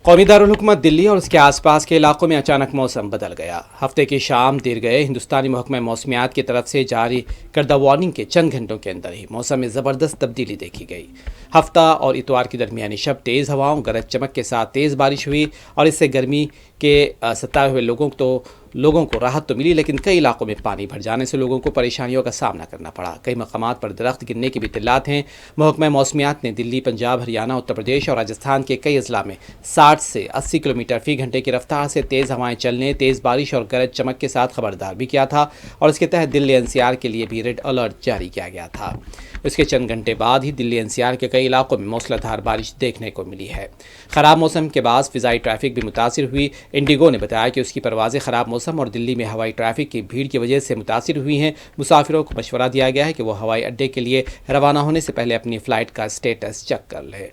कौमी दारुल हुकूमत दिल्ली और उसके आसपास के इलाकों में अचानक मौसम बदल गया। हफ्ते की शाम देर गए हिंदुस्तानी महकमा मौसमियात की तरफ से जारी करदा वार्निंग के चंद घंटों के अंदर ही मौसम में ज़बरदस्त तब्दीली देखी गई। हफ्ता और इतवार की दरमियानी शब तेज़ हवाओं, गरज चमक के साथ तेज़ बारिश हुई और इससे गर्मी के सताए हुए लोगों को राहत तो मिली, लेकिन कई इलाकों में पानी भर जाने से लोगों को परेशानियों का सामना करना पड़ा। कई मकामात पर दरख्त गिरने की भी इत्तलात हैं। महकमा मौसमियात ने दिल्ली, पंजाब, हरियाणा, उत्तर प्रदेश और राजस्थान के कई अजला में 60 से 80 किलोमीटर फी घंटे की रफ्तार से तेज़ हवाएं चलने, तेज़ बारिश और गरज चमक के साथ खबरदार भी किया था और इसके तहत दिल्ली एनसीआर के लिए भी रेड अलर्ट जारी किया गया था। इसके चंद घंटे बाद ही दिल्ली एनसीआर के कई इलाकों में मूसलाधार बारिश देखने को मिली है। ख़राब मौसम के बाद फ़िज़ाई ट्रैफिक भी मुतासिर हुई। इंडिगो ने बताया कि उसकी परवाज़ें ख़राब मौसम और दिल्ली में हवाई ट्रैफिक की भीड़ की वजह से मुतासिर हुई हैं। मुसाफिरों को मशवरा दिया गया है कि वो हवाई अड्डे के लिए रवाना होने से पहले अपनी फ़्लाइट का स्टेटस चेक कर लें।